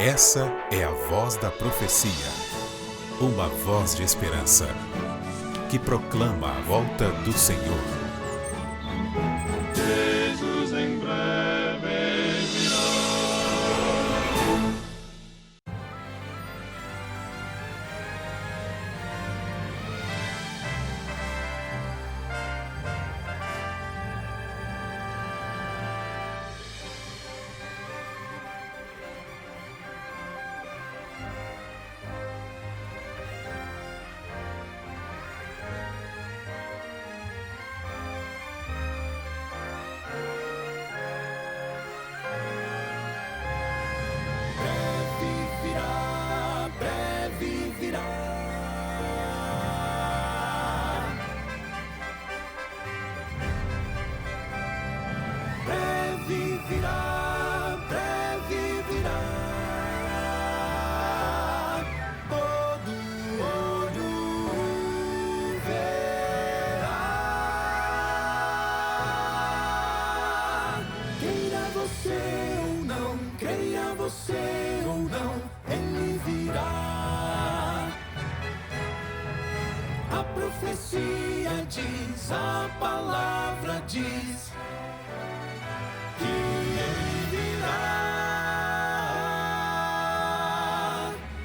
Essa é a voz da profecia, uma voz de esperança, que proclama a volta do Senhor. Jesus em breve virá. A profecia diz, a palavra diz que ele virá.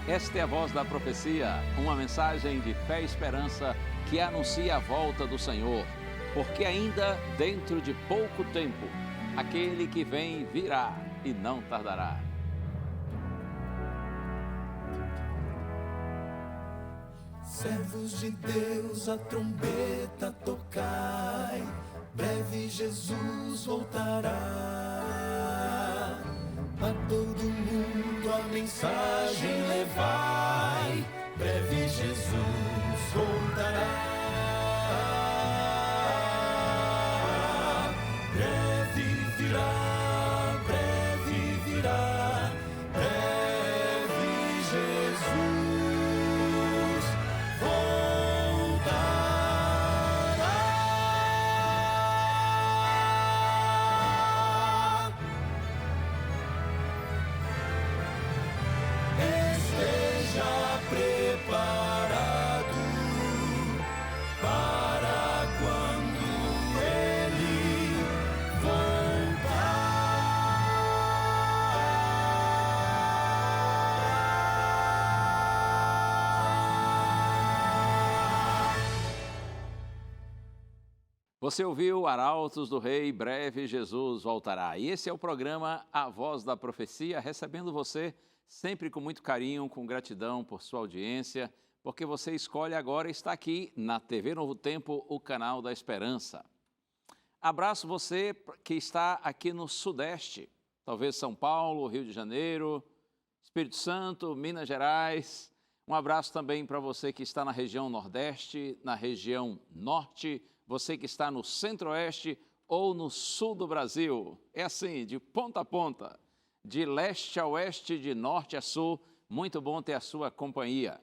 Esta é a voz da profecia, uma mensagem de fé e esperança que anuncia a volta do Senhor, porque ainda dentro de pouco tempo, aquele que vem virá e não tardará. Servos de Deus, a trombeta tocai, breve Jesus voltará. A todo mundo a mensagem levai, breve Jesus voltará. Breve virá, breve virá, breve Jesus. Você ouviu Arautos do Rei, breve Jesus voltará. E esse é o programa A Voz da Profecia, recebendo você sempre com muito carinho, com gratidão por sua audiência, porque você escolhe agora estar aqui na TV Novo Tempo, o canal da Esperança. Abraço você que está aqui no Sudeste, talvez São Paulo, Rio de Janeiro, Espírito Santo, Minas Gerais. Um abraço também para você que está na região Nordeste, na região Norte, você que está no Centro-Oeste ou no Sul do Brasil. É assim, de ponta a ponta, de leste a oeste, de norte a sul. Muito bom ter a sua companhia.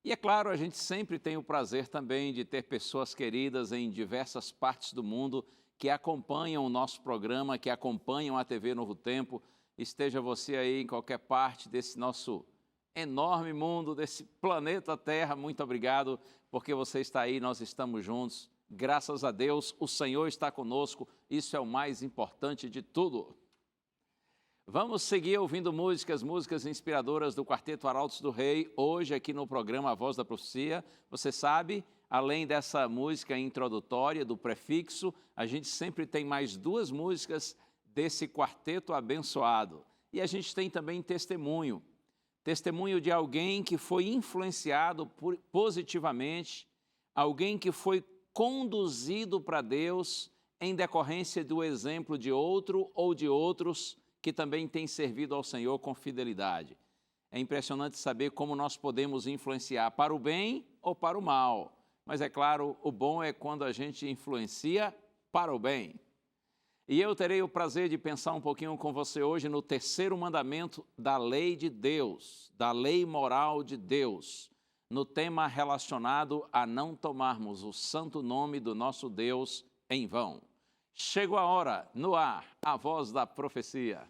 E é claro, a gente sempre tem o prazer também de ter pessoas queridas em diversas partes do mundo que acompanham o nosso programa, que acompanham a TV Novo Tempo. Esteja você aí em qualquer parte desse nosso enorme mundo, desse planeta Terra, muito obrigado, porque você está aí, nós estamos juntos. Graças a Deus, o Senhor está conosco, isso é o mais importante de tudo. Vamos seguir ouvindo músicas inspiradoras do Quarteto Arautos do Rei, hoje aqui no programa A Voz da Profecia. Você sabe, além dessa música introdutória, do prefixo, a gente sempre tem mais duas músicas desse quarteto abençoado. E a gente tem também testemunho de alguém que foi influenciado positivamente, alguém que foi conduzido para Deus em decorrência do exemplo de outro ou de outros que também têm servido ao Senhor com fidelidade. É impressionante saber como nós podemos influenciar para o bem ou para o mal. Mas é claro, o bom é quando a gente influencia para o bem. E eu terei o prazer de pensar um pouquinho com você hoje no terceiro mandamento da lei de Deus, da lei moral de Deus, no tema relacionado a não tomarmos o santo nome do nosso Deus em vão. Chegou a hora, no ar, a voz da profecia.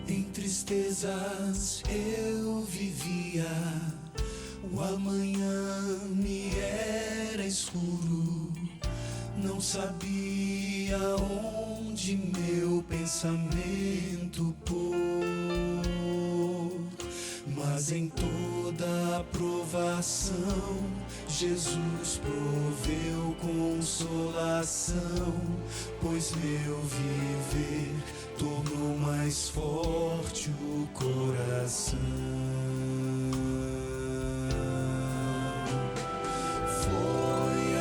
Em tristezas eu vivia, o amanhã me era escuro, não sabia onde meu pensamento pôr, mas em toda a provação Jesus proveu consolação, pois meu viver tornou mais forte o coração. Foi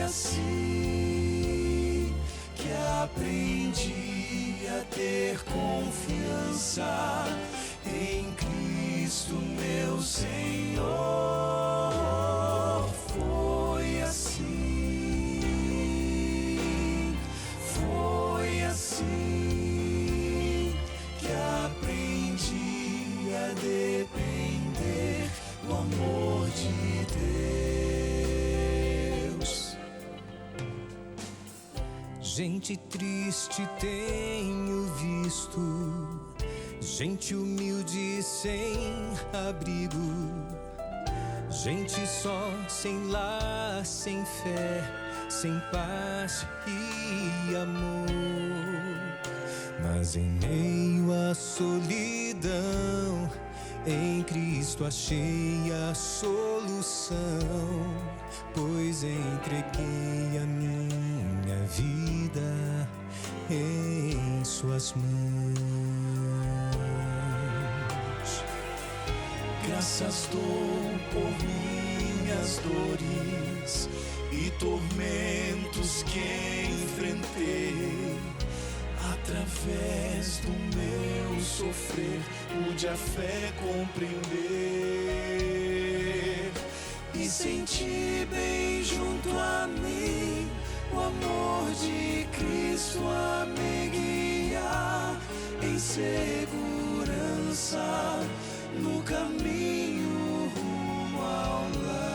assim que aprendi a ter confiança em Cristo meu Senhor. Foi assim que aprendi a depender do amor de Deus. Gente triste tenho visto, gente humilde sem abrigo, gente só, sem lar, sem fé, sem paz e amor. Mas em meio à solidão, em Cristo achei a solução, pois entreguei a minha vida em suas mãos. Graças dou por minhas dores e tormentos que enfrentei. Através do meu sofrer, pude a fé compreender e sentir bem junto a mim o amor de Cristo a me guiar em segurança no caminho rumo ao lar.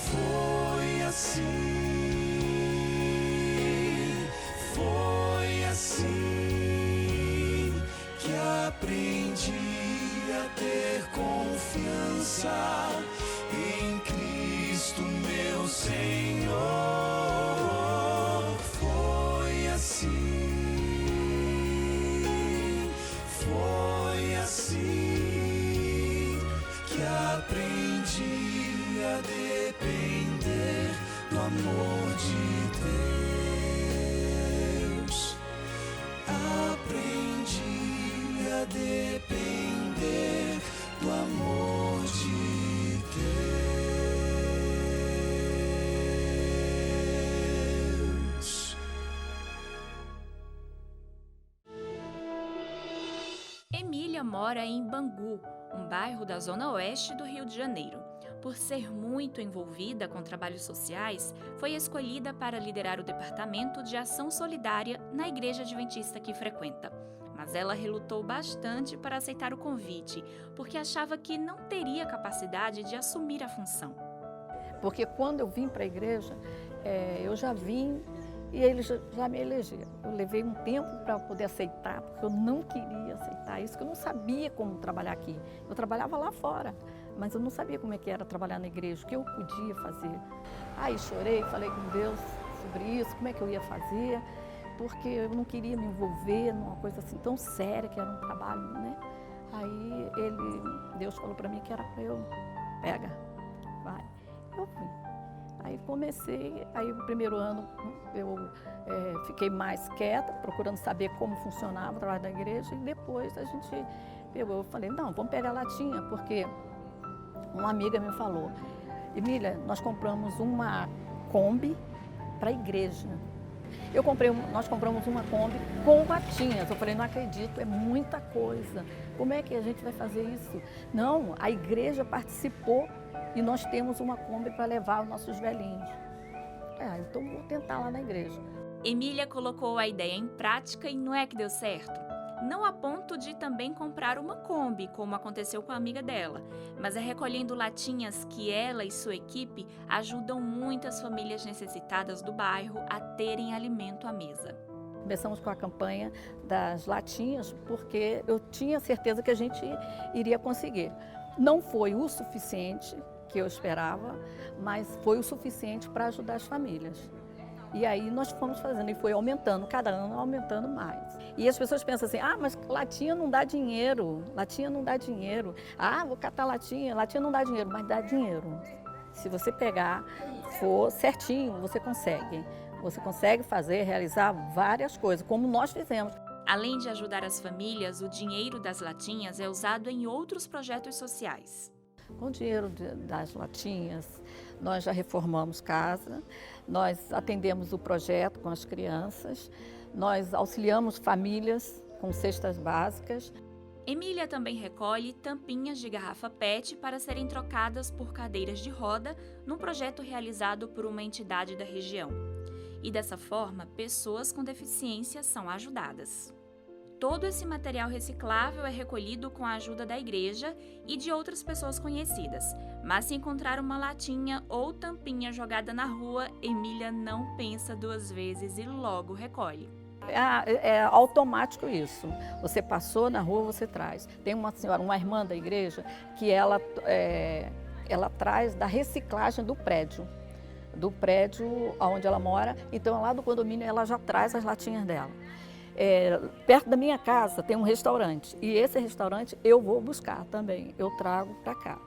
Foi assim que aprendi a ter confiança em Cristo meu Senhor. Foi assim que aprendi a depender do amor de Deus. Aprendi a depender do amor de Deus. Emília mora em Bangu, um bairro da zona oeste do Rio de Janeiro. Por ser muito envolvida com trabalhos sociais, foi escolhida para liderar o departamento de ação solidária na igreja adventista que frequenta. Mas ela relutou bastante para aceitar o convite, porque achava que não teria capacidade de assumir a função. Porque quando eu vim para a igreja, eu já vim e ele já me elegia. Eu levei um tempo para poder aceitar, porque eu não queria aceitar isso, que eu não sabia como trabalhar aqui. Eu trabalhava lá fora, mas eu não sabia como é que era trabalhar na igreja, o que eu podia fazer. Aí chorei, falei com Deus sobre isso, como é que eu ia fazer, porque eu não queria me envolver numa coisa assim tão séria, que era um trabalho, né? Aí Deus falou para mim que era para eu, pega, vai. Eu fui. Aí comecei, aí o primeiro ano eu fiquei mais quieta, procurando saber como funcionava o trabalho da igreja, e depois a gente pegou, eu falei, não, vamos pegar a latinha, porque uma amiga me falou, Emília, nós compramos uma Kombi para a igreja. Nós compramos uma Kombi com latinhas. Eu falei, não acredito, é muita coisa. Como é que a gente vai fazer isso? Não, a igreja participou e nós temos uma Kombi para levar os nossos velhinhos. Então vou tentar lá na igreja. Emília colocou a ideia em prática e não é que deu certo? Não a ponto de também comprar uma Kombi, como aconteceu com a amiga dela, mas é recolhendo latinhas que ela e sua equipe ajudam muitas famílias necessitadas do bairro a terem alimento à mesa. Começamos com a campanha das latinhas, porque eu tinha certeza que a gente iria conseguir. Não foi o suficiente que eu esperava, mas foi o suficiente para ajudar as famílias. E aí nós fomos fazendo e foi aumentando, cada ano aumentando mais. E as pessoas pensam assim, mas latinha não dá dinheiro, latinha não dá dinheiro. Vou catar latinha não dá dinheiro, mas dá dinheiro. Se você pegar, for certinho, você consegue. Você consegue fazer, realizar várias coisas, como nós fizemos. Além de ajudar as famílias, o dinheiro das latinhas é usado em outros projetos sociais. Com o dinheiro das latinhas, nós já reformamos casa, nós atendemos o projeto com as crianças, nós auxiliamos famílias com cestas básicas. Emília também recolhe tampinhas de garrafa PET para serem trocadas por cadeiras de roda num projeto realizado por uma entidade da região. E dessa forma, pessoas com deficiência são ajudadas. Todo esse material reciclável é recolhido com a ajuda da igreja e de outras pessoas conhecidas. Mas se encontrar uma latinha ou tampinha jogada na rua, Emília não pensa duas vezes e logo recolhe. É automático isso. Você passou na rua, você traz. Tem uma senhora, uma irmã da igreja, que ela traz da reciclagem do prédio onde ela mora. Então, lá do condomínio, ela já traz as latinhas dela. Perto da minha casa tem um restaurante e esse restaurante eu vou buscar também, eu trago para cá.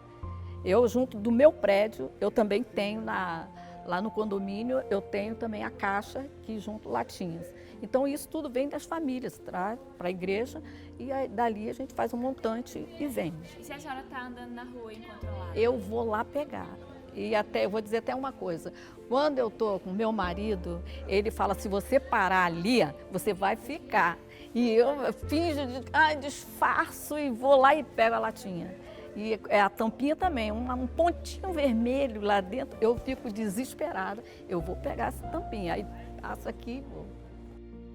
Eu, junto do meu prédio, eu também tenho lá no condomínio, eu tenho também a caixa que junto latinhas. Então isso tudo vem das famílias, traz para a igreja e aí, dali a gente faz um montante e vende. E se a senhora está andando na rua incontrolada? Eu vou lá pegar. E eu vou dizer até uma coisa, quando eu estou com meu marido, ele fala, se você parar ali, você vai ficar. E eu finjo, disfarço e vou lá e pego a latinha. E a tampinha também, um pontinho vermelho lá dentro, eu fico desesperada, eu vou pegar essa tampinha, aí passo aqui e vou.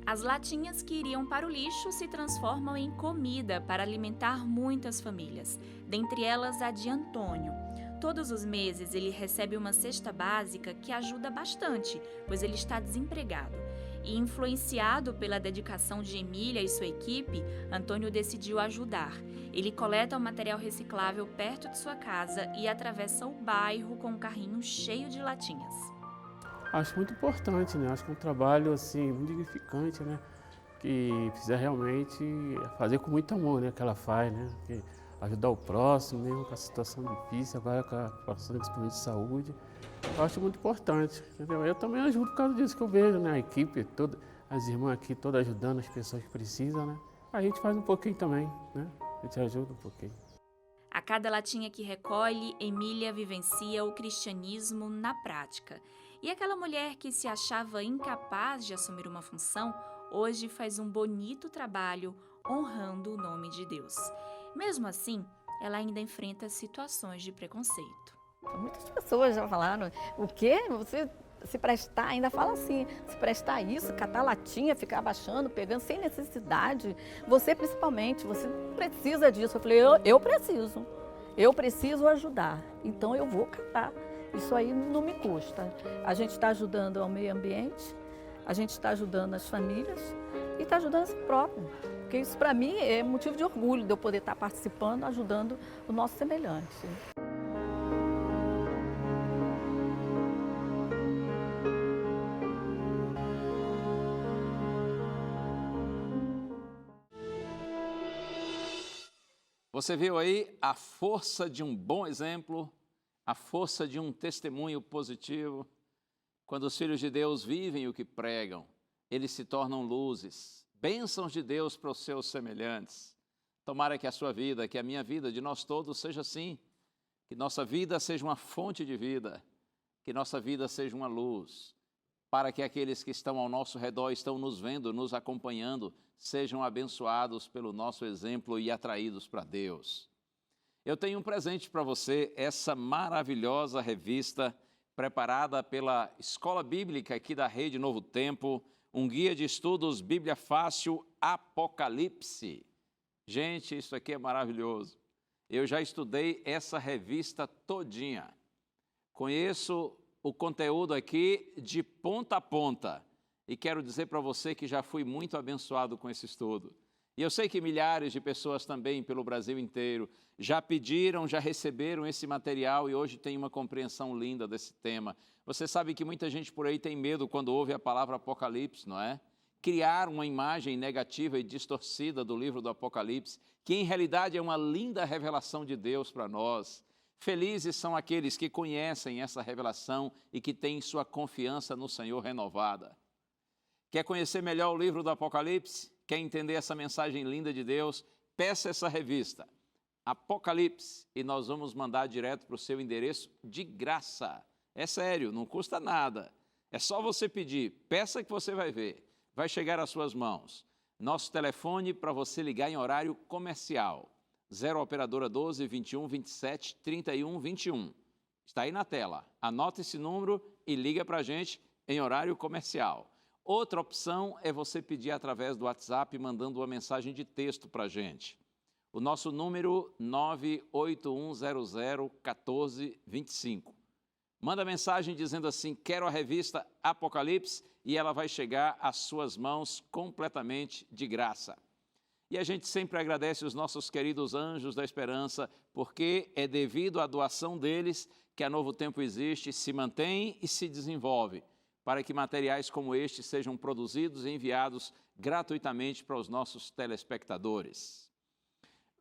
As latinhas que iriam para o lixo se transformam em comida para alimentar muitas famílias, dentre elas a de Antônio. Todos os meses ele recebe uma cesta básica que ajuda bastante, pois ele está desempregado. E influenciado pela dedicação de Emília e sua equipe, Antônio decidiu ajudar. Ele coleta o material reciclável perto de sua casa e atravessa o bairro com um carrinho cheio de latinhas. Acho muito importante, né? Acho que é um trabalho assim, muito dignificante, né? Que precisa realmente fazer com muito amor, né? Que ela faz, né? Que ajudar o próximo, mesmo com a situação difícil, agora com a situação de saúde. Eu acho muito importante, entendeu? Eu também ajudo por causa disso que eu vejo, né? A equipe, as irmãs aqui, todas ajudando as pessoas que precisam, né? A gente faz um pouquinho também, né? A gente ajuda um pouquinho. A cada latinha que recolhe, Emília vivencia o cristianismo na prática. E aquela mulher que se achava incapaz de assumir uma função, hoje faz um bonito trabalho honrando o nome de Deus. Mesmo assim, ela ainda enfrenta situações de preconceito. Muitas pessoas já falaram, o quê? Você se prestar, ainda fala assim, se prestar a isso, catar latinha, ficar abaixando, pegando sem necessidade. Você principalmente, você precisa disso. Eu falei, eu preciso ajudar, então eu vou catar. Isso aí não me custa. A gente está ajudando ao meio ambiente, a gente está ajudando as famílias e está ajudando a si próprio. Porque isso para mim é motivo de orgulho de eu poder estar participando, ajudando o nosso semelhante. Você viu aí a força de um bom exemplo, a força de um testemunho positivo. Quando os filhos de Deus vivem o que pregam, eles se tornam luzes, bênçãos de Deus para os seus semelhantes. Tomara que a sua vida, que a minha vida, de nós todos, seja assim. Que nossa vida seja uma fonte de vida, que nossa vida seja uma luz, para que aqueles que estão ao nosso redor, estão nos vendo, nos acompanhando, sejam abençoados pelo nosso exemplo e atraídos para Deus. Eu tenho um presente para você, essa maravilhosa revista preparada pela Escola Bíblica aqui da Rede Novo Tempo, um guia de estudos Bíblia Fácil Apocalipse. Gente, isso aqui é maravilhoso. Eu já estudei essa revista todinha. Conheço o conteúdo aqui de ponta a ponta e quero dizer para você que já fui muito abençoado com esse estudo. E eu sei que milhares de pessoas também pelo Brasil inteiro já pediram, já receberam esse material e hoje tem uma compreensão linda desse tema. Você sabe que muita gente por aí tem medo quando ouve a palavra Apocalipse, não é? Criar uma imagem negativa e distorcida do livro do Apocalipse, que em realidade é uma linda revelação de Deus para nós. Felizes são aqueles que conhecem essa revelação e que têm sua confiança no Senhor renovada. Quer conhecer melhor o livro do Apocalipse? Quer entender essa mensagem linda de Deus? Peça essa revista, Apocalipse, e nós vamos mandar direto para o seu endereço de graça. É sério, não custa nada. É só você pedir, peça que você vai ver. Vai chegar às suas mãos. Nosso telefone para você ligar em horário comercial. 0 operadora 12 21 27 31 21. Está aí na tela. Anota esse número e liga para a gente em horário comercial. Outra opção é você pedir através do WhatsApp, mandando uma mensagem de texto para a gente. O nosso número 981001425. Manda mensagem dizendo assim, quero a revista Apocalipse, e ela vai chegar às suas mãos completamente de graça. E a gente sempre agradece os nossos queridos anjos da esperança, porque é devido à doação deles que a Novo Tempo existe, se mantém e se desenvolve, para que materiais como este sejam produzidos e enviados gratuitamente para os nossos telespectadores.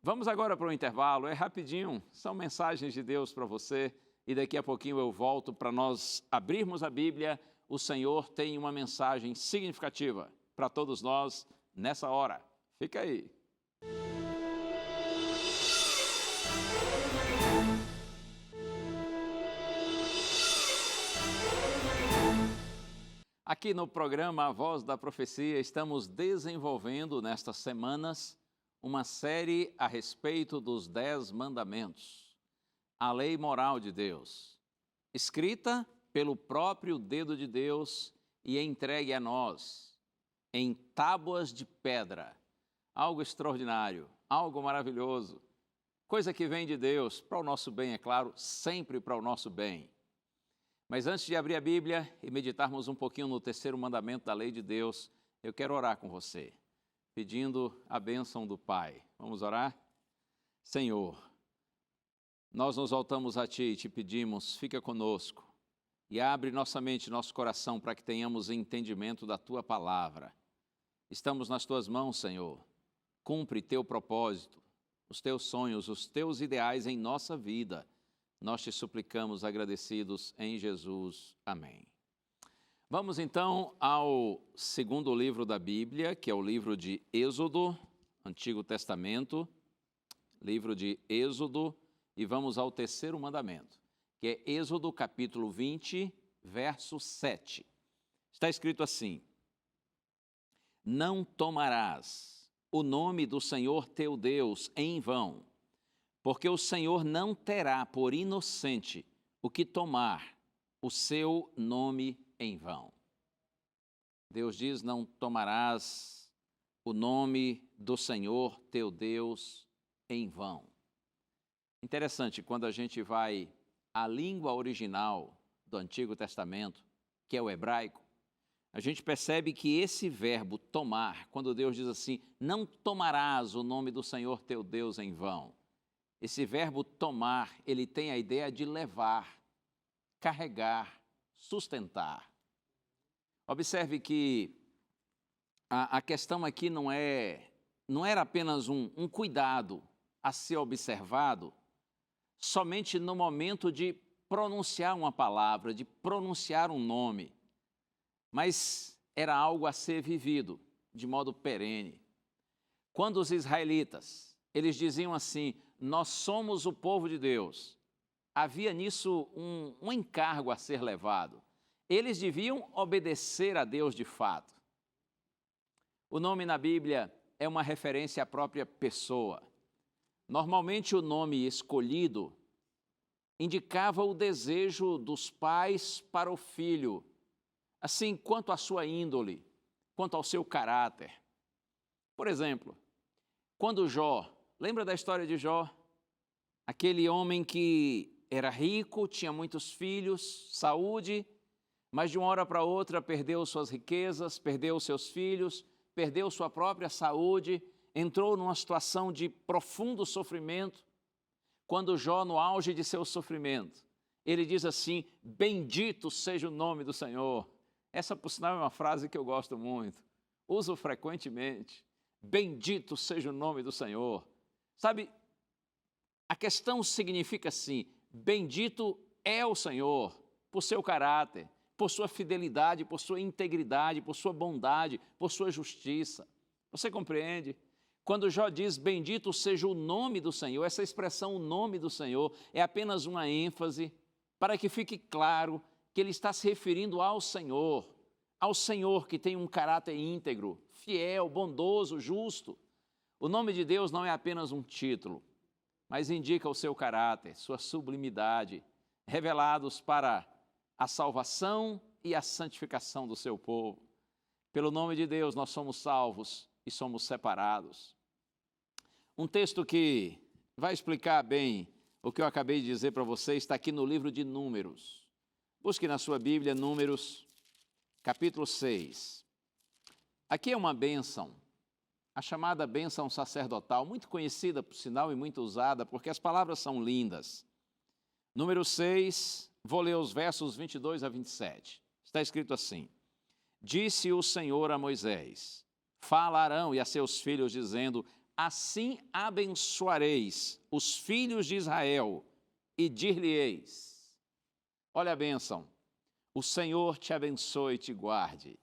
Vamos agora para o intervalo, é rapidinho, são mensagens de Deus para você, e daqui a pouquinho eu volto para nós abrirmos a Bíblia. O Senhor tem uma mensagem significativa para todos nós nessa hora. Fica aí. Aqui no programa A Voz da Profecia, estamos desenvolvendo nestas semanas uma série a respeito dos 10 mandamentos, a lei moral de Deus, escrita pelo próprio dedo de Deus e entregue a nós em tábuas de pedra. Algo extraordinário, algo maravilhoso, coisa que vem de Deus, para o nosso bem, é claro, sempre para o nosso bem. Mas antes de abrir a Bíblia e meditarmos um pouquinho no terceiro mandamento da lei de Deus, eu quero orar com você, pedindo a bênção do Pai. Vamos orar? Senhor, nós nos voltamos a Ti e te pedimos, fica conosco e abre nossa mente e nosso coração para que tenhamos entendimento da Tua palavra. Estamos nas Tuas mãos, Senhor. Cumpre Teu propósito, os Teus sonhos, os Teus ideais em nossa vida. Nós te suplicamos agradecidos em Jesus. Amém. Vamos então ao segundo livro da Bíblia, que é o livro de Êxodo, Antigo Testamento, livro de Êxodo, e vamos ao terceiro mandamento, que é Êxodo capítulo 20, verso 7. Está escrito assim: não tomarás o nome do Senhor teu Deus em vão, porque o Senhor não terá por inocente o que tomar o seu nome em vão. Deus diz, não tomarás o nome do Senhor teu Deus em vão. Interessante, quando a gente vai à língua original do Antigo Testamento, que é o hebraico, a gente percebe que esse verbo tomar, quando Deus diz assim, não tomarás o nome do Senhor teu Deus em vão, esse verbo tomar, ele tem a ideia de levar, carregar, sustentar. Observe que a questão aqui não era apenas um cuidado a ser observado somente no momento de pronunciar uma palavra, de pronunciar um nome, mas era algo a ser vivido de modo perene. Quando os israelitas, eles diziam assim, nós somos o povo de Deus, havia nisso um encargo a ser levado. Eles deviam obedecer a Deus de fato. O nome na Bíblia é uma referência à própria pessoa. Normalmente o nome escolhido indicava o desejo dos pais para o filho, assim quanto à sua índole, quanto ao seu caráter. Por exemplo, quando Jó, lembra da história de Jó? Aquele homem que era rico, tinha muitos filhos, saúde, mas de uma hora para outra perdeu suas riquezas, perdeu seus filhos, perdeu sua própria saúde, entrou numa situação de profundo sofrimento. Quando Jó, no auge de seu sofrimento, ele diz assim: bendito seja o nome do Senhor. Essa, por sinal, é uma frase que eu gosto muito, uso frequentemente. Bendito seja o nome do Senhor. Sabe, a questão significa assim: bendito é o Senhor por seu caráter, por sua fidelidade, por sua integridade, por sua bondade, por sua justiça. Você compreende? Quando Jó diz bendito seja o nome do Senhor, essa expressão, o nome do Senhor, é apenas uma ênfase para que fique claro que ele está se referindo ao Senhor que tem um caráter íntegro, fiel, bondoso, justo. O nome de Deus não é apenas um título, mas indica o seu caráter, sua sublimidade, revelados para a salvação e a santificação do seu povo. Pelo nome de Deus nós somos salvos e somos separados. Um texto que vai explicar bem o que eu acabei de dizer para vocês está aqui no livro de Números. Busque na sua Bíblia Números, capítulo 6. Aqui é uma bênção, a chamada bênção sacerdotal, muito conhecida por sinal e muito usada, porque as palavras são lindas. Número 6, vou ler os versos 22 a 27. Está escrito assim: disse o Senhor a Moisés: fala a Arão e a seus filhos, dizendo: assim abençoareis os filhos de Israel, e dir-lhe-eis. Olha a bênção: o Senhor te abençoe e te guarde.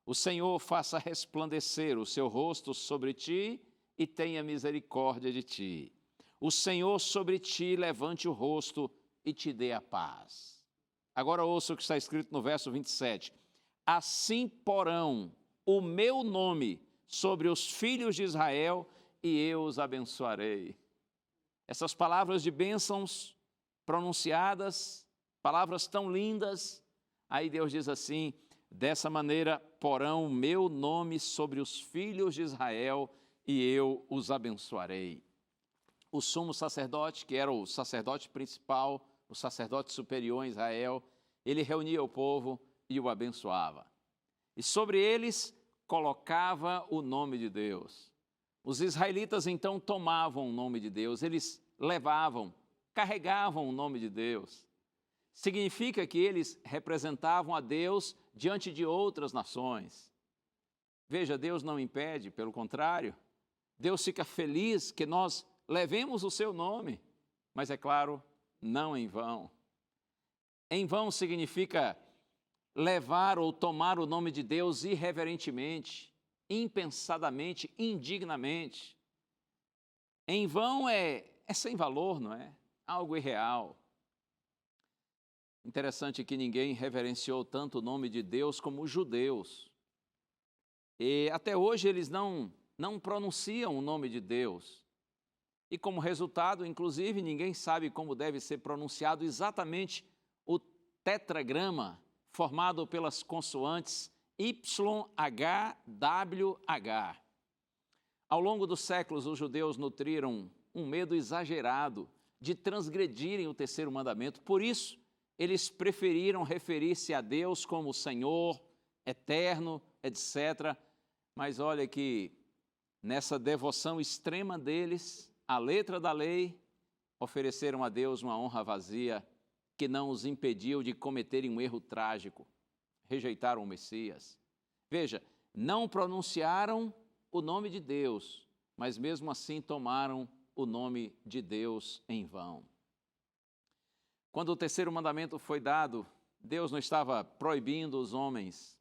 O Senhor faça resplandecer o seu rosto sobre ti e tenha misericórdia de ti. O Senhor sobre ti levante o rosto e te dê a paz. Agora ouça o que está escrito no verso 27. Assim porão o meu nome sobre os filhos de Israel e eu os abençoarei. Essas palavras de bênçãos pronunciadas, palavras tão lindas, aí Deus diz assim: dessa maneira porão o meu nome sobre os filhos de Israel e eu os abençoarei. O sumo sacerdote, que era o sacerdote principal, o sacerdote superior em Israel, ele reunia o povo e o abençoava. E sobre eles colocava o nome de Deus. Os israelitas então tomavam o nome de Deus, eles levavam, carregavam o nome de Deus. Significa que eles representavam a Deus diante de outras nações. Veja, Deus não impede, pelo contrário, Deus fica feliz que nós levemos o seu nome, mas é claro, não em vão. Em vão significa levar ou tomar o nome de Deus irreverentemente, impensadamente, indignamente. Em vão é sem valor, não é? Algo irreal. Interessante que ninguém reverenciou tanto o nome de Deus como os judeus. E até hoje eles não pronunciam o nome de Deus. E como resultado, inclusive, ninguém sabe como deve ser pronunciado exatamente o tetragrama formado pelas consoantes YHWH. Ao longo dos séculos, os judeus nutriram um medo exagerado de transgredirem o terceiro mandamento. Por isso, eles preferiram referir-se a Deus como Senhor, Eterno, etc. Mas olha que nessa devoção extrema deles, à letra da lei, ofereceram a Deus uma honra vazia que não os impediu de cometerem um erro trágico. Rejeitaram o Messias. Veja, não pronunciaram o nome de Deus, mas mesmo assim tomaram o nome de Deus em vão. Quando o terceiro mandamento foi dado, Deus não estava proibindo os homens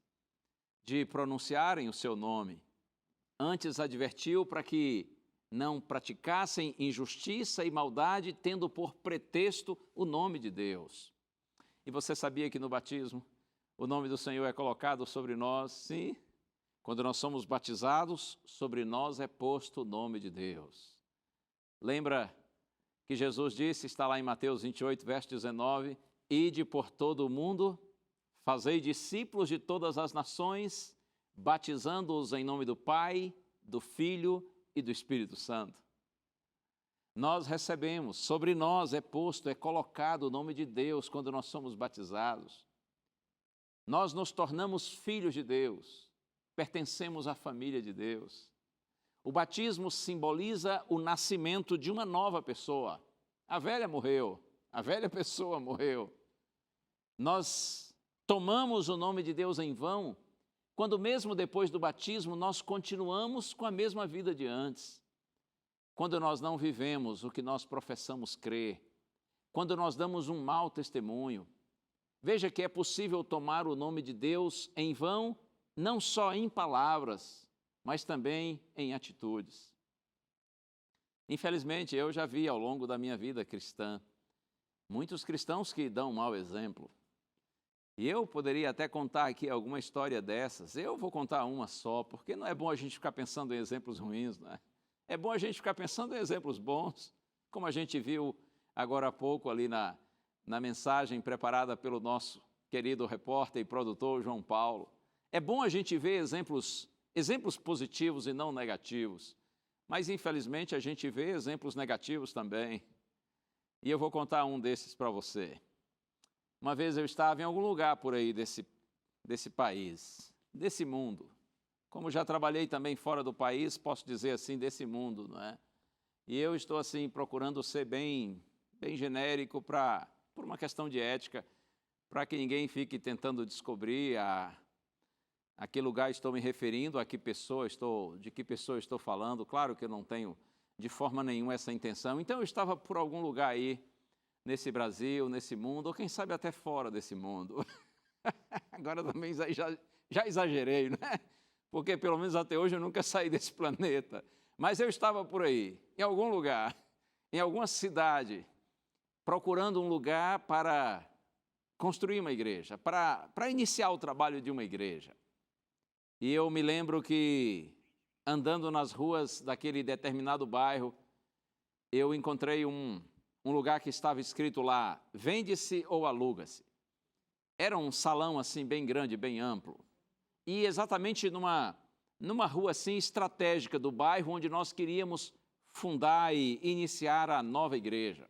de pronunciarem o seu nome. Antes advertiu para que não praticassem injustiça e maldade, tendo por pretexto o nome de Deus. E você sabia que no batismo, o nome do Senhor é colocado sobre nós, sim. Quando nós somos batizados, sobre nós é posto o nome de Deus. Lembra que Jesus disse, está lá em Mateus 28, verso 19, ide por todo o mundo, fazei discípulos de todas as nações, batizando-os em nome do Pai, do Filho e do Espírito Santo. Nós recebemos, sobre nós é posto, é colocado o nome de Deus quando nós somos batizados. Nós nos tornamos filhos de Deus, pertencemos à família de Deus. O batismo simboliza o nascimento de uma nova pessoa. A velha morreu, a velha pessoa morreu. Nós tomamos o nome de Deus em vão, quando mesmo depois do batismo nós continuamos com a mesma vida de antes. Quando nós não vivemos o que nós professamos crer, quando nós damos um mau testemunho. Veja que é possível tomar o nome de Deus em vão, não só em palavras, mas também em atitudes. Infelizmente, eu já vi ao longo da minha vida cristã, muitos cristãos que dão um mau exemplo. E eu poderia até contar aqui alguma história dessas. Eu vou contar uma só, porque não é bom a gente ficar pensando em exemplos ruins, não é? É bom a gente ficar pensando em exemplos bons, como a gente viu agora há pouco ali na mensagem preparada pelo nosso querido repórter e produtor João Paulo. É bom a gente ver exemplos positivos e não negativos, mas infelizmente a gente vê exemplos negativos também. E eu vou contar um desses para você. Uma vez eu estava em algum lugar por aí desse país, desse mundo. Como já trabalhei também fora do país, posso dizer assim, desse mundo, não é? E eu estou assim procurando ser bem genérico por uma questão de ética, para que ninguém fique tentando descobrir a que lugar estou me referindo, de que pessoa estou falando. Claro que eu não tenho de forma nenhuma essa intenção. Então eu estava por algum lugar aí, nesse Brasil, nesse mundo, ou quem sabe até fora desse mundo. Agora também já exagerei, né? Porque pelo menos até hoje eu nunca saí desse planeta. Mas eu estava por aí, em algum lugar, em alguma cidade, procurando um lugar para construir uma igreja, para iniciar o trabalho de uma igreja. E eu me lembro que, andando nas ruas daquele determinado bairro, eu encontrei um lugar que estava escrito lá, vende-se ou aluga-se. Era um salão assim bem grande, bem amplo. E exatamente numa rua assim estratégica do bairro, onde nós queríamos fundar e iniciar a nova igreja.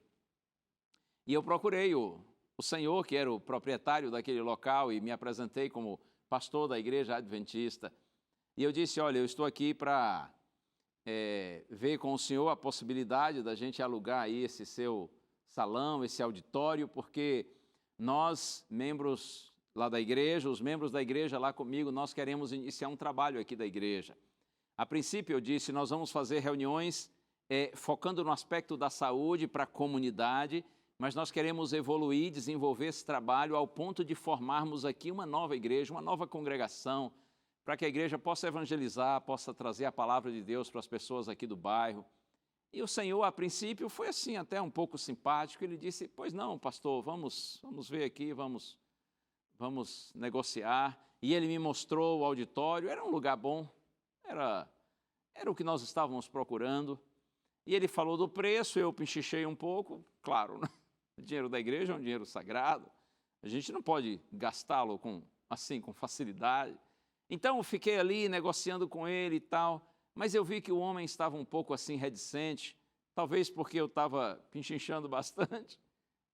E eu procurei o senhor, que era o proprietário daquele local, e me apresentei como pastor da igreja adventista. E eu disse, olha, eu estou aqui para ver com o senhor a possibilidade da gente alugar aí esse seu salão, esse auditório, porque nós, membros lá da igreja, os membros da igreja lá comigo, nós queremos iniciar um trabalho aqui da igreja. A princípio eu disse, nós vamos fazer reuniões focando no aspecto da saúde para a comunidade, mas nós queremos evoluir, desenvolver esse trabalho ao ponto de formarmos aqui uma nova igreja, uma nova congregação, para que a igreja possa evangelizar, possa trazer a palavra de Deus para as pessoas aqui do bairro. E o Senhor, a princípio, foi assim até um pouco simpático. Ele disse, pois não, pastor, vamos ver aqui, vamos negociar. E ele me mostrou o auditório, era um lugar bom, era o que nós estávamos procurando. E ele falou do preço, eu pinchichei um pouco, claro, né? O dinheiro da igreja é um dinheiro sagrado, a gente não pode gastá-lo com facilidade. Então eu fiquei ali negociando com ele e tal, mas eu vi que o homem estava um pouco assim reticente, talvez porque eu estava pinchinchando bastante.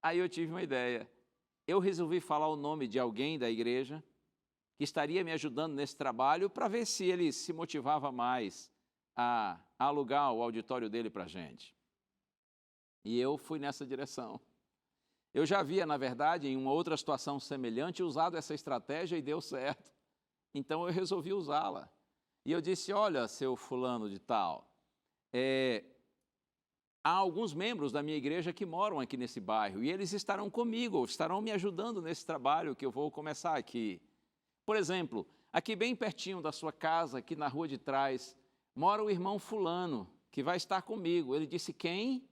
Aí eu tive uma ideia. Eu resolvi falar o nome de alguém da igreja que estaria me ajudando nesse trabalho para ver se ele se motivava mais a alugar o auditório dele para a gente. E eu fui nessa direção. Eu já havia, na verdade, em uma outra situação semelhante, usado essa estratégia e deu certo. Então eu resolvi usá-la. E eu disse, olha, seu fulano de tal, há alguns membros da minha igreja que moram aqui nesse bairro e eles estarão comigo, estarão me ajudando nesse trabalho que eu vou começar aqui. Por exemplo, aqui bem pertinho da sua casa, aqui na rua de trás, mora o irmão fulano, que vai estar comigo. Ele disse, quem?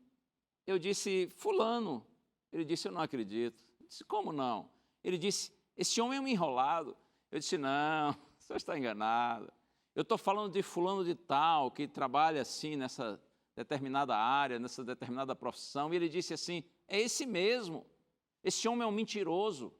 Eu disse, fulano. Ele disse, eu não acredito. Eu disse, como não? Ele disse, Esse homem é um enrolado. Eu disse, não, você está enganado. Eu estou falando de fulano de tal, que trabalha assim nessa determinada área, nessa determinada profissão. E ele disse assim, é esse mesmo. Esse homem é um mentiroso.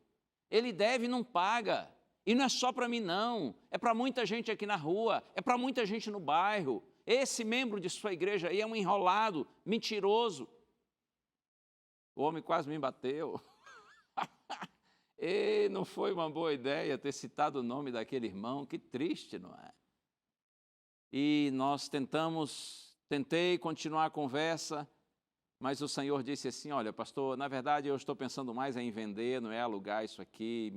Ele deve e não paga. E não é só para mim, não. É para muita gente aqui na rua, é para muita gente no bairro. Esse membro de sua igreja aí é um enrolado, mentiroso. O homem quase me bateu. E não foi uma boa ideia ter citado o nome daquele irmão, que triste, não é? E nós tentei continuar a conversa, mas o Senhor disse assim, olha, pastor, na verdade eu estou pensando mais em vender, não é alugar isso aqui,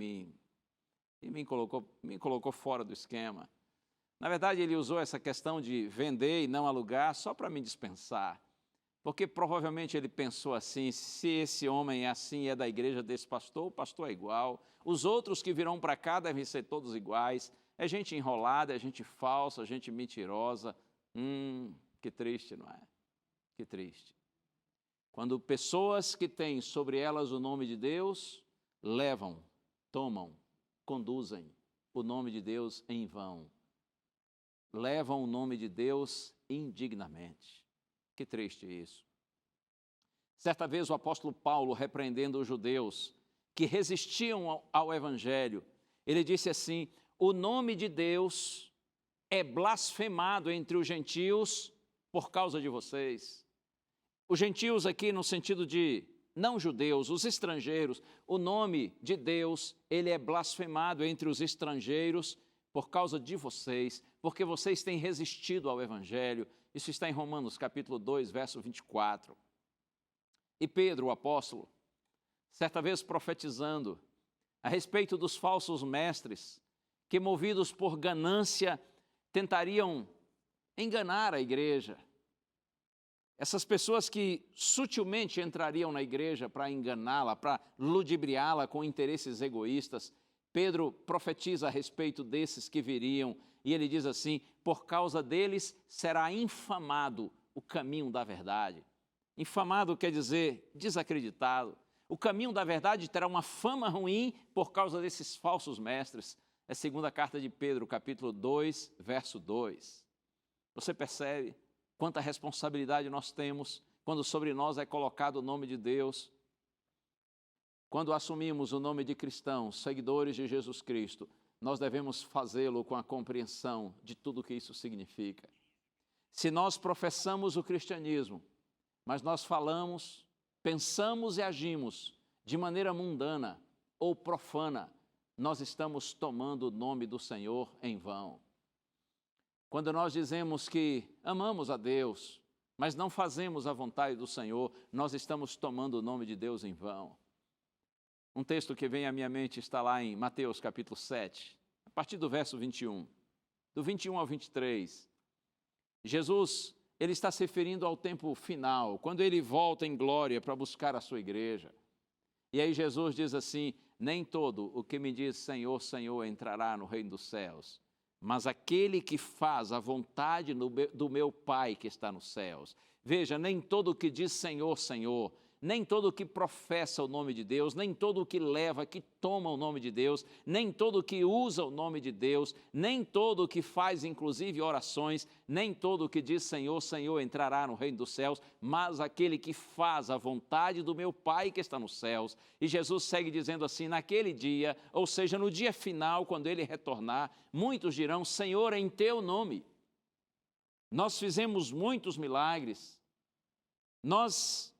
me colocou fora do esquema. Na verdade, ele usou essa questão de vender e não alugar só para me dispensar. Porque provavelmente ele pensou assim, se esse homem é assim, é da igreja desse pastor, o pastor é igual. Os outros que virão para cá devem ser todos iguais. É gente enrolada, é gente falsa, gente mentirosa. Que triste, não é? Que triste. Quando pessoas que têm sobre elas o nome de Deus, levam, tomam, conduzem o nome de Deus em vão. Levam o nome de Deus indignamente. Que triste isso. Certa vez o apóstolo Paulo, repreendendo os judeus que resistiam ao evangelho, ele disse assim, o nome de Deus é blasfemado entre os gentios por causa de vocês. Os gentios aqui no sentido de não judeus, os estrangeiros, o nome de Deus, ele é blasfemado entre os estrangeiros por causa de vocês, porque vocês têm resistido ao evangelho. Isso está em Romanos capítulo 2, verso 24. E Pedro, o apóstolo, certa vez profetizando a respeito dos falsos mestres, que movidos por ganância tentariam enganar a igreja. Essas pessoas que sutilmente entrariam na igreja para enganá-la, para ludibriá-la com interesses egoístas. Pedro profetiza a respeito desses que viriam, e ele diz assim, por causa deles será infamado o caminho da verdade. Infamado quer dizer desacreditado. O caminho da verdade terá uma fama ruim por causa desses falsos mestres. É a segunda carta de Pedro, capítulo 2, verso 2. Você percebe quanta responsabilidade nós temos quando sobre nós é colocado o nome de Deus? Quando assumimos o nome de cristãos, seguidores de Jesus Cristo, nós devemos fazê-lo com a compreensão de tudo o que isso significa. Se nós professamos o cristianismo, mas nós falamos, pensamos e agimos de maneira mundana ou profana, nós estamos tomando o nome do Senhor em vão. Quando nós dizemos que amamos a Deus, mas não fazemos a vontade do Senhor, nós estamos tomando o nome de Deus em vão. Um texto que vem à minha mente está lá em Mateus capítulo 7, a partir do verso 21. Do 21 ao 23, Jesus, ele está se referindo ao tempo final, quando ele volta em glória para buscar a sua igreja. E aí Jesus diz assim, nem todo o que me diz Senhor, Senhor entrará no reino dos céus, mas aquele que faz a vontade do meu Pai que está nos céus. Veja, nem todo o que diz Senhor, Senhor, nem todo o que professa o nome de Deus, nem todo o que leva, que toma o nome de Deus, nem todo o que usa o nome de Deus, nem todo o que faz inclusive orações, nem todo o que diz Senhor, Senhor entrará no reino dos céus, mas aquele que faz a vontade do meu Pai que está nos céus. E Jesus segue dizendo assim, naquele dia, ou seja, no dia final, quando ele retornar, muitos dirão, Senhor, em teu nome, nós fizemos muitos milagres, nós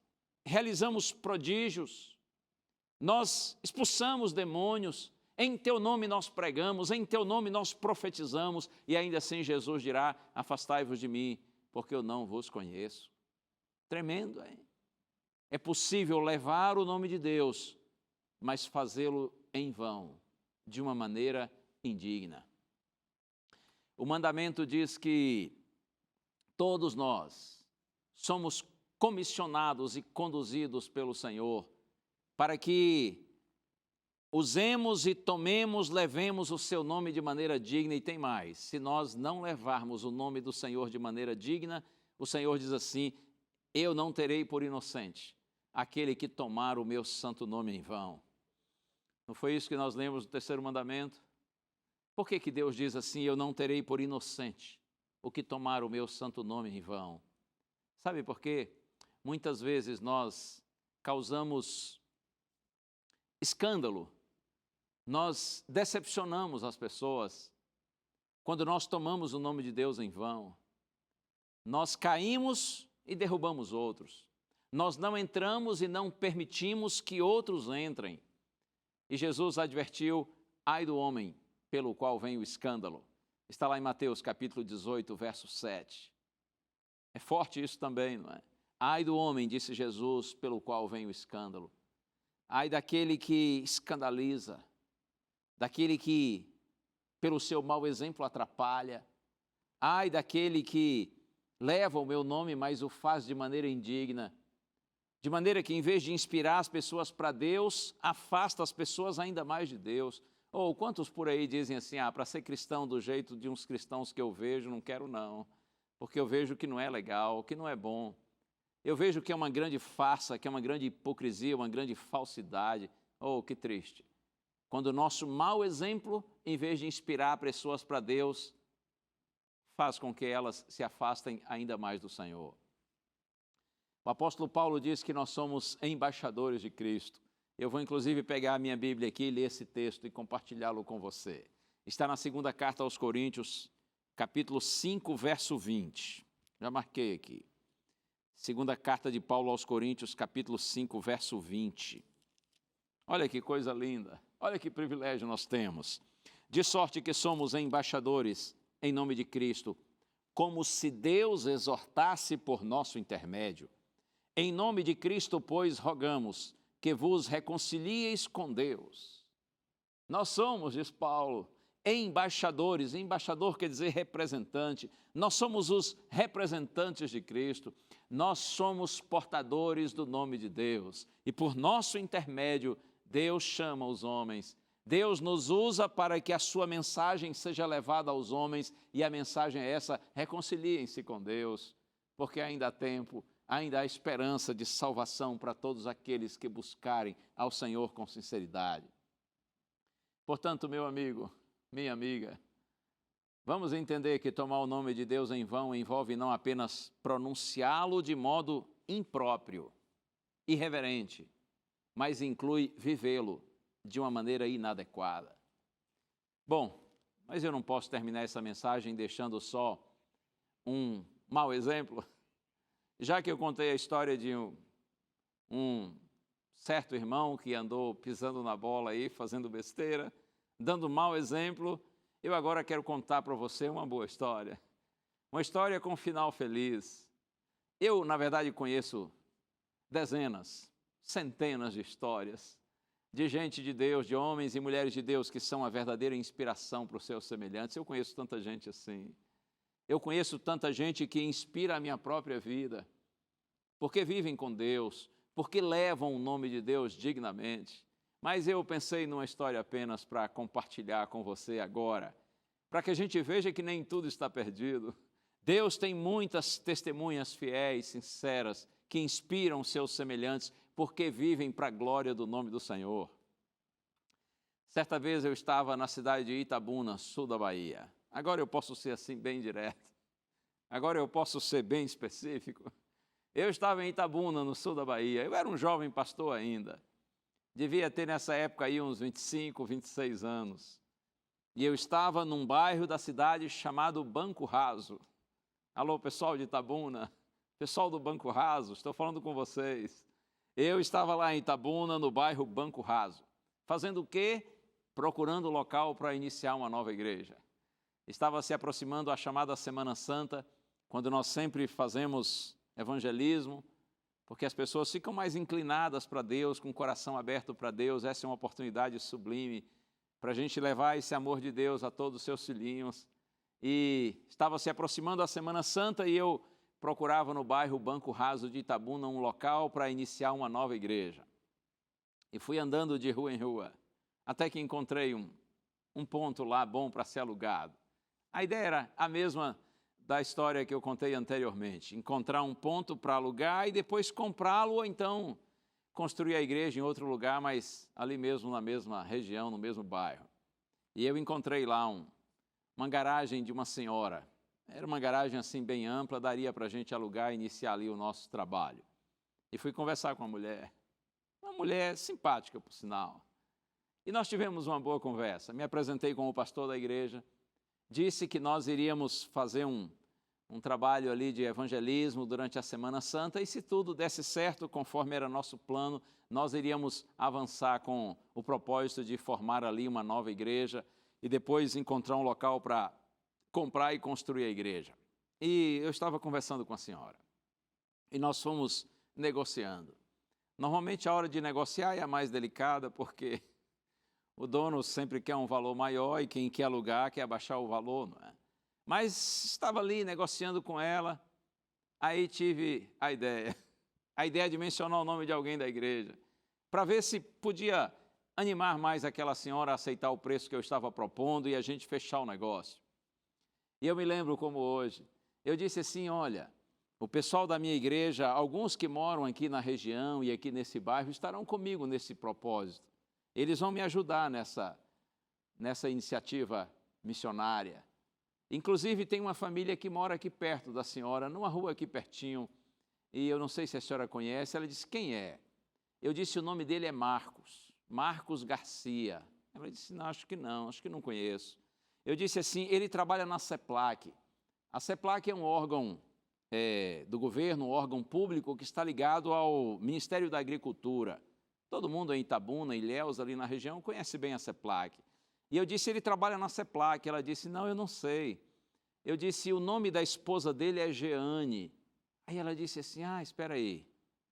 realizamos prodígios, nós expulsamos demônios, em teu nome nós pregamos, em teu nome nós profetizamos, e ainda assim Jesus dirá, afastai-vos de mim, porque eu não vos conheço. Tremendo, hein? É possível levar o nome de Deus, mas fazê-lo em vão, de uma maneira indigna. O mandamento diz que todos nós somos comissionados e conduzidos pelo Senhor, para que usemos e tomemos, levemos o seu nome de maneira digna. E tem mais, se nós não levarmos o nome do Senhor de maneira digna, o Senhor diz assim, eu não terei por inocente aquele que tomar o meu santo nome em vão. Não foi isso que nós lemos no terceiro mandamento? Por que que Deus diz assim, eu não terei por inocente o que tomar o meu santo nome em vão? Sabe por quê? Muitas vezes nós causamos escândalo, nós decepcionamos as pessoas quando nós tomamos o nome de Deus em vão. Nós caímos e derrubamos outros. Nós não entramos e não permitimos que outros entrem. E Jesus advertiu, ai do homem pelo qual vem o escândalo. Está lá em Mateus capítulo 18, verso 7. É forte isso também, não é? Ai do homem, disse Jesus, pelo qual vem o escândalo. Ai daquele que escandaliza, daquele que, pelo seu mau exemplo, atrapalha. Ai daquele que leva o meu nome, mas o faz de maneira indigna. De maneira que, em vez de inspirar as pessoas para Deus, afasta as pessoas ainda mais de Deus. Ou quantos por aí dizem assim, para ser cristão do jeito de uns cristãos que eu vejo, não quero não. Porque eu vejo que não é legal, que não é bom. Eu vejo que é uma grande farsa, que é uma grande hipocrisia, uma grande falsidade. Oh, que triste. Quando o nosso mau exemplo, em vez de inspirar pessoas para Deus, faz com que elas se afastem ainda mais do Senhor. O apóstolo Paulo diz que nós somos embaixadores de Cristo. Eu vou inclusive pegar a minha Bíblia aqui e ler esse texto e compartilhá-lo com você. Está na segunda carta aos Coríntios, capítulo 5, verso 20. Já marquei aqui. Segunda carta de Paulo aos Coríntios, capítulo 5, verso 20. Olha que coisa linda, olha que privilégio nós temos. De sorte que somos embaixadores em nome de Cristo, como se Deus exortasse por nosso intermédio. Em nome de Cristo, pois, rogamos que vos reconcilieis com Deus. Nós somos, diz Paulo, embaixadores. Embaixador quer dizer representante. Nós somos os representantes de Cristo. Nós somos portadores do nome de Deus. E por nosso intermédio, Deus chama os homens. Deus nos usa para que a sua mensagem seja levada aos homens. E a mensagem é essa, reconciliem-se com Deus. Porque ainda há tempo, ainda há esperança de salvação para todos aqueles que buscarem ao Senhor com sinceridade. Portanto, meu amigo, minha amiga, vamos entender que tomar o nome de Deus em vão envolve não apenas pronunciá-lo de modo impróprio, irreverente, mas inclui vivê-lo de uma maneira inadequada. Bom, mas eu não posso terminar essa mensagem deixando só um mau exemplo. Já que eu contei a história de um certo irmão que andou pisando na bola aí, fazendo besteira, dando mau exemplo, eu agora quero contar para você uma boa história. Uma história com um final feliz. Eu, na verdade, conheço dezenas, centenas de histórias de gente de Deus, de homens e mulheres de Deus que são a verdadeira inspiração para os seus semelhantes. Eu conheço tanta gente assim. Eu conheço tanta gente que inspira a minha própria vida, porque vivem com Deus, porque levam o nome de Deus dignamente. Mas eu pensei numa história apenas para compartilhar com você agora, para que a gente veja que nem tudo está perdido. Deus tem muitas testemunhas fiéis, sinceras, que inspiram seus semelhantes, porque vivem para a glória do nome do Senhor. Certa vez eu estava na cidade de Itabuna, sul da Bahia. Agora eu posso ser assim bem direto. Agora eu posso ser bem específico. Eu estava em Itabuna, no sul da Bahia. Eu era um jovem pastor ainda. Devia ter nessa época aí uns 25, 26 anos. E eu estava num bairro da cidade chamado Banco Raso. Alô, pessoal de Itabuna, pessoal do Banco Raso, estou falando com vocês. Eu estava lá em Itabuna, no bairro Banco Raso. Fazendo o quê? Procurando local para iniciar uma nova igreja. Estava se aproximando a chamada Semana Santa, quando nós sempre fazemos evangelismo, porque as pessoas ficam mais inclinadas para Deus, com o coração aberto para Deus. Essa é uma oportunidade sublime para a gente levar esse amor de Deus a todos os seus filhinhos. E estava se aproximando a Semana Santa e eu procurava no bairro Banco Raso de Itabuna um local para iniciar uma nova igreja. E fui andando de rua em rua, até que encontrei um ponto lá bom para ser alugado. A ideia era a mesma da história que eu contei anteriormente, encontrar um ponto para alugar e depois comprá-lo ou então construir a igreja em outro lugar, mas ali mesmo na mesma região, no mesmo bairro. E eu encontrei lá uma garagem de uma senhora. Era uma garagem assim bem ampla, daria para a gente alugar e iniciar ali o nosso trabalho. E fui conversar com a mulher, uma mulher simpática, por sinal. E nós tivemos uma boa conversa. Me apresentei como pastor da igreja, disse que nós iríamos fazer um trabalho ali de evangelismo durante a Semana Santa, e se tudo desse certo, conforme era nosso plano, nós iríamos avançar com o propósito de formar ali uma nova igreja e depois encontrar um local para comprar e construir a igreja. E eu estava conversando com a senhora, e nós fomos negociando. Normalmente a hora de negociar é a mais delicada, porque o dono sempre quer um valor maior e quem quer alugar quer abaixar o valor, não é? Mas estava ali negociando com ela, aí tive a ideia de mencionar o nome de alguém da igreja, para ver se podia animar mais aquela senhora a aceitar o preço que eu estava propondo e a gente fechar o negócio. E eu me lembro como hoje, eu disse assim, olha, o pessoal da minha igreja, alguns que moram aqui na região e aqui nesse bairro, estarão comigo nesse propósito. Eles vão me ajudar nessa iniciativa missionária. Inclusive, tem uma família que mora aqui perto da senhora, numa rua aqui pertinho, e eu não sei se a senhora conhece. Ela disse, quem é? Eu disse, o nome dele é Marcos Garcia. Ela disse, não, acho que não conheço. Eu disse assim, ele trabalha na CEPLAC. A CEPLAC é um órgão do governo, um órgão público que está ligado ao Ministério da Agricultura. Todo mundo em Itabuna, Ilhéus, ali na região, conhece bem a CEPLAC. E eu disse, ele trabalha na CEPLAC. Ela disse, não, eu não sei. Eu disse, o nome da esposa dele é Jeane. Aí ela disse assim, espera aí,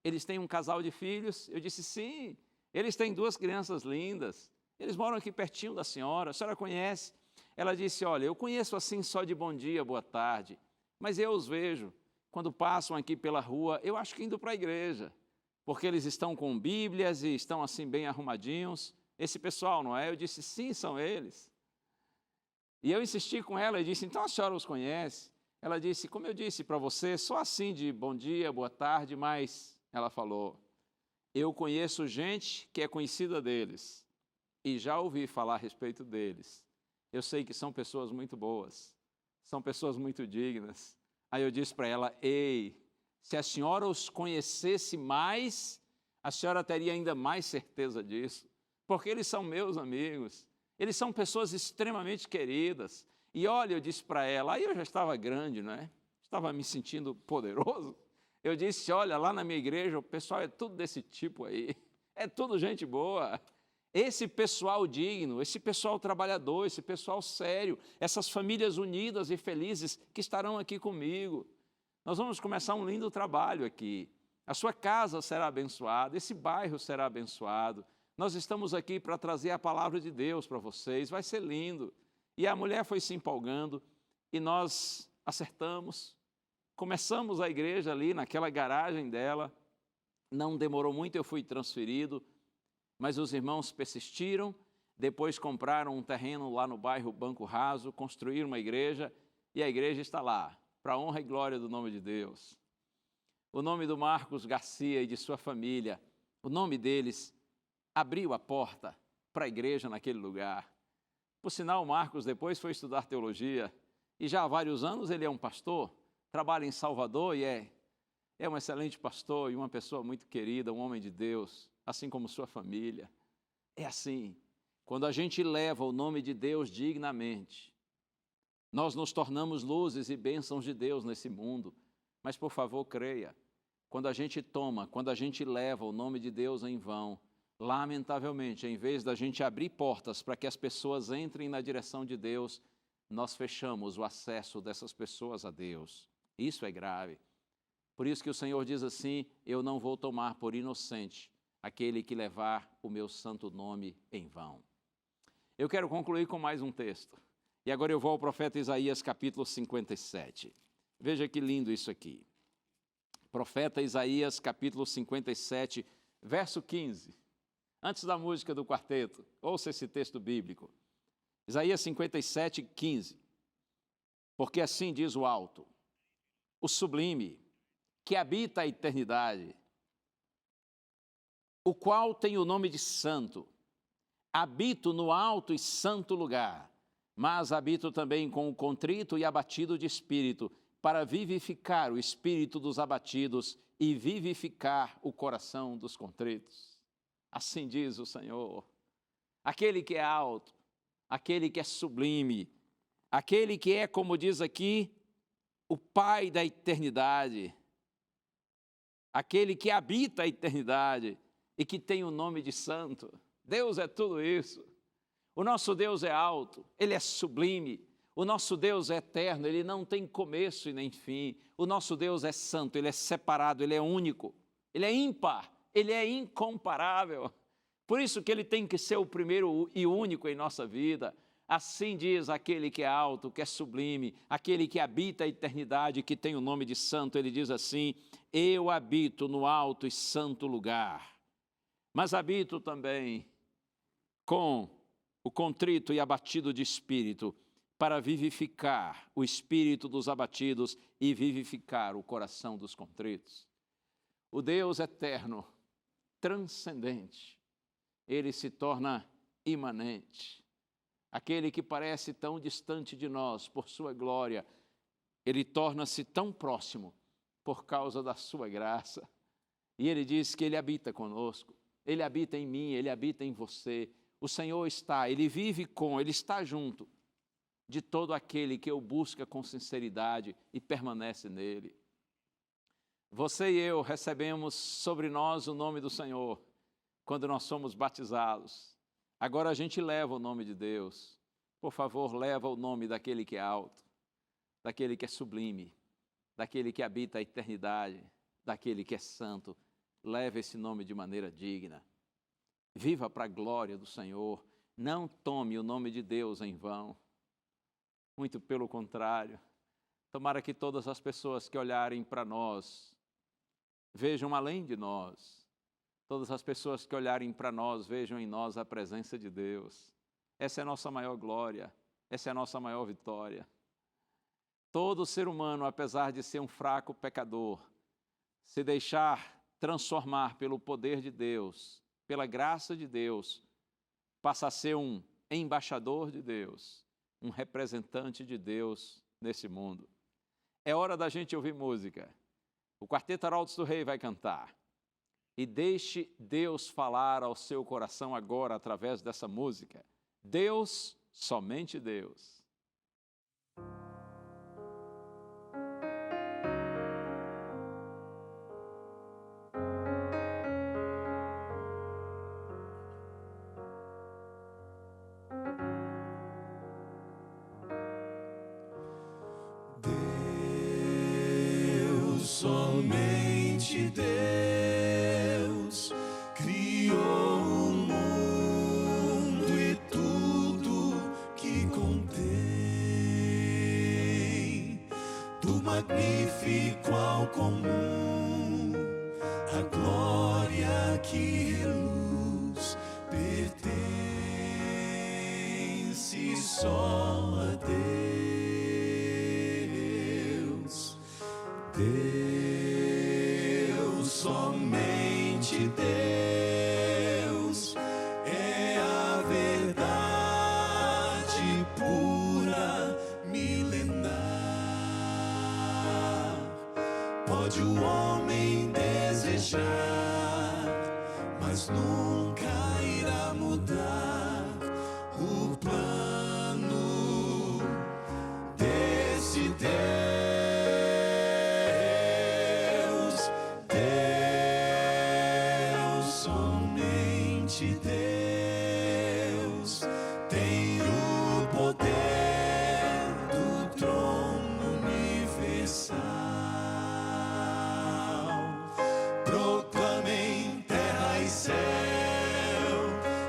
eles têm um casal de filhos? Eu disse, sim, eles têm 2 crianças lindas. Eles moram aqui pertinho da senhora, a senhora conhece? Ela disse, olha, eu conheço assim só de bom dia, boa tarde, mas eu os vejo, quando passam aqui pela rua, eu acho que indo para a igreja, porque eles estão com bíblias e estão assim bem arrumadinhos. Esse pessoal, não é? Eu disse, sim, são eles. E eu insisti com ela e disse, então a senhora os conhece? Ela disse, como eu disse para você, só assim de bom dia, boa tarde, mas ela falou, eu conheço gente que é conhecida deles e já ouvi falar a respeito deles. Eu sei que são pessoas muito boas, são pessoas muito dignas. Aí eu disse para ela, ei, se a senhora os conhecesse mais, a senhora teria ainda mais certeza disso. Porque eles são meus amigos, eles são pessoas extremamente queridas. E olha, eu disse para ela, aí eu já estava grande, não é? Estava me sentindo poderoso. Eu disse, olha, lá na minha igreja o pessoal é tudo desse tipo aí, é tudo gente boa. Esse pessoal digno, esse pessoal trabalhador, esse pessoal sério, essas famílias unidas e felizes que estarão aqui comigo. Nós vamos começar um lindo trabalho aqui. A sua casa será abençoada, esse bairro será abençoado. Nós estamos aqui para trazer a palavra de Deus para vocês, vai ser lindo. E a mulher foi se empolgando e nós acertamos. Começamos a igreja ali naquela garagem dela, não demorou muito, eu fui transferido, mas os irmãos persistiram, depois compraram um terreno lá no bairro Banco Raso, construíram uma igreja e a igreja está lá, para a honra e glória do nome de Deus. O nome do Marcos Garcia e de sua família, o nome deles abriu a porta para a igreja naquele lugar. Por sinal, Marcos depois foi estudar teologia e já há vários anos ele é um pastor, trabalha em Salvador e é um excelente pastor e uma pessoa muito querida, um homem de Deus, assim como sua família. É assim, quando a gente leva o nome de Deus dignamente, nós nos tornamos luzes e bênçãos de Deus nesse mundo. Mas, por favor, creia, quando a gente leva o nome de Deus em vão, lamentavelmente, em vez da gente abrir portas para que as pessoas entrem na direção de Deus, nós fechamos o acesso dessas pessoas a Deus. Isso é grave. Por isso que o Senhor diz assim, eu não vou tomar por inocente aquele que levar o meu santo nome em vão. Eu quero concluir com mais um texto. E agora eu vou ao profeta Isaías, capítulo 57. Veja que lindo isso aqui. Profeta Isaías, capítulo 57, verso 15. Antes da música do quarteto, ouça esse texto bíblico. Isaías 57, 15. Porque assim diz o alto, o sublime, que habita a eternidade. o qual tem o nome de santo. Habito no alto e santo lugar, mas habito também com o contrito e abatido de espírito, para vivificar o espírito dos abatidos e vivificar o coração dos contritos. Assim diz o Senhor, aquele que é alto, aquele que é sublime, aquele que é, como diz aqui, o Pai da eternidade, aquele que habita a eternidade e que tem o nome de santo. Deus é tudo isso. O nosso Deus é alto, Ele é sublime. O nosso Deus é eterno, Ele não tem começo e nem fim. O nosso Deus é santo, Ele é separado, Ele é único. Ele é ímpar, Ele é incomparável. Por isso que Ele tem que ser o primeiro e único em nossa vida. Assim diz aquele que é alto, que é sublime, aquele que habita a eternidade, que tem o nome de santo. Ele diz assim, eu habito no alto e santo lugar, mas habito também com o contrito e abatido de espírito, para vivificar o espírito dos abatidos e vivificar o coração dos contritos. O Deus eterno, transcendente, Ele se torna imanente. Aquele que parece tão distante de nós por sua glória, Ele torna-se tão próximo por causa da sua graça. E Ele diz que Ele habita conosco, Ele habita em mim, Ele habita em você. O Senhor está, Ele vive Ele está junto de todo aquele que o busca com sinceridade e permanece nele. Você e eu recebemos sobre nós o nome do Senhor quando nós somos batizados. Agora a gente leva o nome de Deus. Por favor, leva o nome daquele que é alto, daquele que é sublime, daquele que habita a eternidade, daquele que é santo. Leve esse nome de maneira digna. Viva para a glória do Senhor. Não tome o nome de Deus em vão. Muito pelo contrário. Tomara que todas as pessoas que olharem para nós vejam além de nós. Todas as pessoas que olharem para nós vejam em nós a presença de Deus. Essa é a nossa maior glória. Essa é a nossa maior vitória. Todo ser humano, apesar de ser um fraco pecador, se deixar transformar pelo poder de Deus, pela graça de Deus, passa a ser um embaixador de Deus, um representante de Deus nesse mundo. É hora da gente ouvir música. O Quarteto Arautos do Rei vai cantar. E deixe Deus falar ao seu coração agora através dessa música. Deus, somente Deus. Somente Deus criou o mundo e tudo que contém, do magnífico ao comum, a glória que reluz pertence só a Deus. Deus, somente Deus, é a verdade pura, milenar. Pode o homem desejar, mas nunca irá mudar o plano desse Deus. Deus tem o poder do trono universal. Proclamem terra e céu,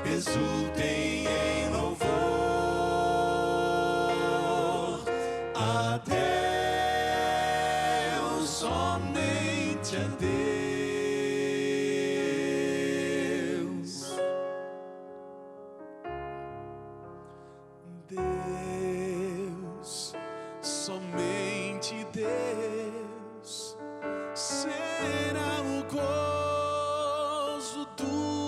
exultem em louvor a Deus, somente a Deus. Deus, somente Deus, será o gozo do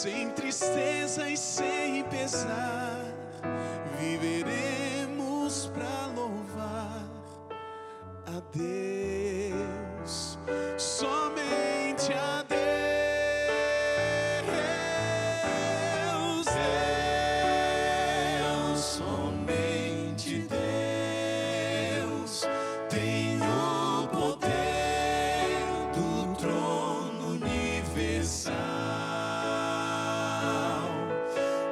sem tristeza e sem pesar, viveremos para louvar a Deus, somente a Deus. Deus, somente Deus tem o poder do trono universal.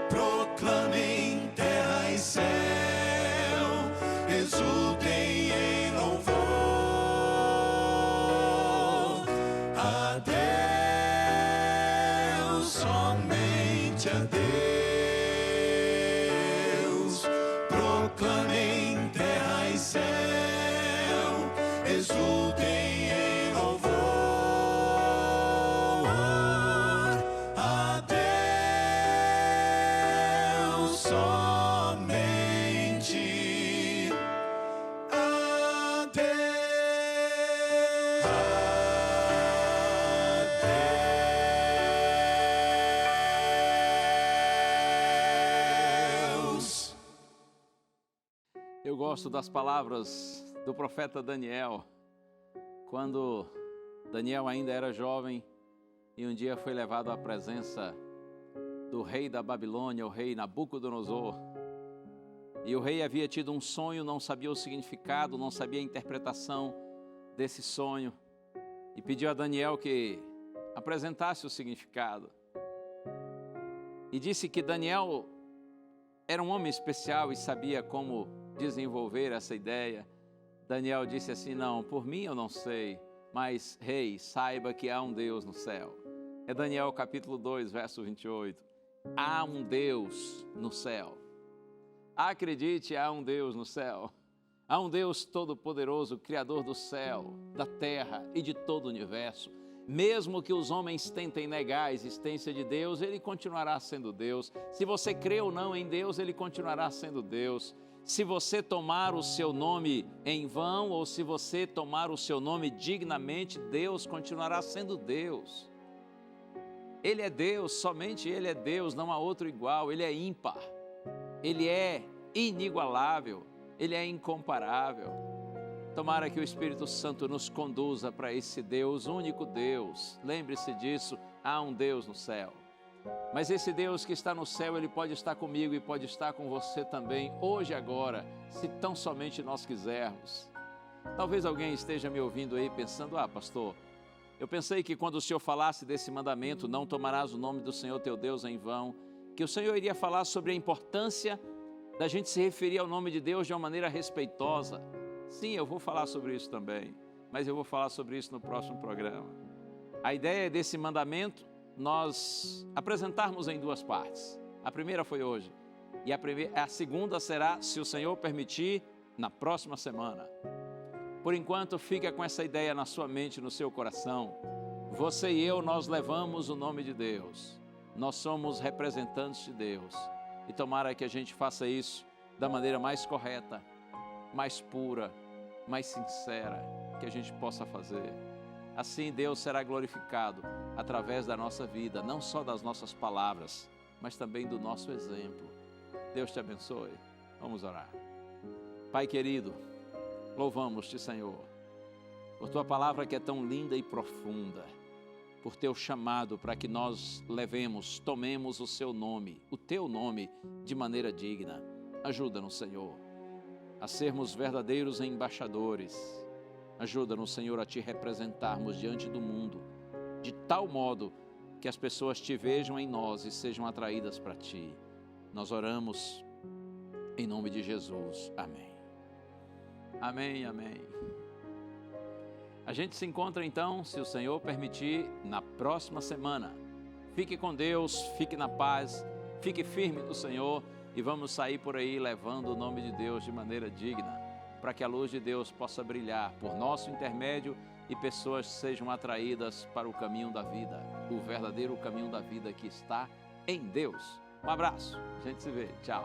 Proclamem terra e céu, exultem em louvor a Deus, somente a Deus. Proclamem terra e céu, exultem em louvor a Deus, somente a Deus. Eu gosto das palavras do profeta Daniel, quando Daniel ainda era jovem e um dia foi levado à presença do rei da Babilônia, o rei Nabucodonosor. E o rei havia tido um sonho, não sabia o significado, não sabia a interpretação desse sonho, e pediu a Daniel que apresentasse o significado. E disse que Daniel era um homem especial e sabia como desenvolver essa ideia. Daniel disse assim: não, por mim eu não sei, mas rei, saiba que há um Deus no céu. É Daniel capítulo 2, verso 28. Há um Deus no céu. Acredite, há um Deus no céu. Há um Deus todo-poderoso, Criador do céu, da terra e de todo o universo. Mesmo que os homens tentem negar a existência de Deus, Ele continuará sendo Deus. Se você crê ou não em Deus, Ele continuará sendo Deus. Se você tomar o seu nome em vão ou se você tomar o seu nome dignamente, Deus continuará sendo Deus. Ele é Deus, somente Ele é Deus, não há outro igual. Ele é ímpar, Ele é inigualável, Ele é incomparável. Tomara que o Espírito Santo nos conduza para esse Deus, único Deus. Lembre-se disso, há um Deus no céu. Mas esse Deus que está no céu, Ele pode estar comigo e pode estar com você também, hoje e agora, se tão somente nós quisermos. Talvez alguém esteja me ouvindo aí pensando: ah, pastor, eu pensei que quando o Senhor falasse desse mandamento, não tomarás o nome do Senhor teu Deus em vão, que o Senhor iria falar sobre a importância da gente se referir ao nome de Deus de uma maneira respeitosa. Sim, eu vou falar sobre isso também, mas eu vou falar sobre isso no próximo programa. A ideia desse mandamento, nós apresentarmos em duas partes. A primeira foi hoje, e a segunda será, se o Senhor permitir, na próxima semana. Por enquanto, fica com essa ideia na sua mente, no seu coração. Você e eu, nós levamos o nome de Deus. Nós somos representantes de Deus. E tomara que a gente faça isso da maneira mais correta, mais pura, mais sincera que a gente possa fazer. Assim Deus será glorificado através da nossa vida, não só das nossas palavras, mas também do nosso exemplo. Deus te abençoe. Vamos orar. Pai querido, louvamos-te, Senhor, por tua palavra que é tão linda e profunda, por teu chamado para que nós levemos, tomemos o seu nome, o teu nome, de maneira digna. Ajuda-nos, Senhor, a sermos verdadeiros embaixadores. Ajuda-nos, Senhor, a te representarmos diante do mundo, de tal modo que as pessoas te vejam em nós e sejam atraídas para ti. Nós oramos em nome de Jesus. Amém. Amém, amém. A gente se encontra então, se o Senhor permitir, na próxima semana. Fique com Deus, fique na paz, fique firme no Senhor e vamos sair por aí levando o nome de Deus de maneira digna, para que a luz de Deus possa brilhar por nosso intermédio e pessoas sejam atraídas para o caminho da vida, o verdadeiro caminho da vida que está em Deus. Um abraço, a gente se vê, tchau.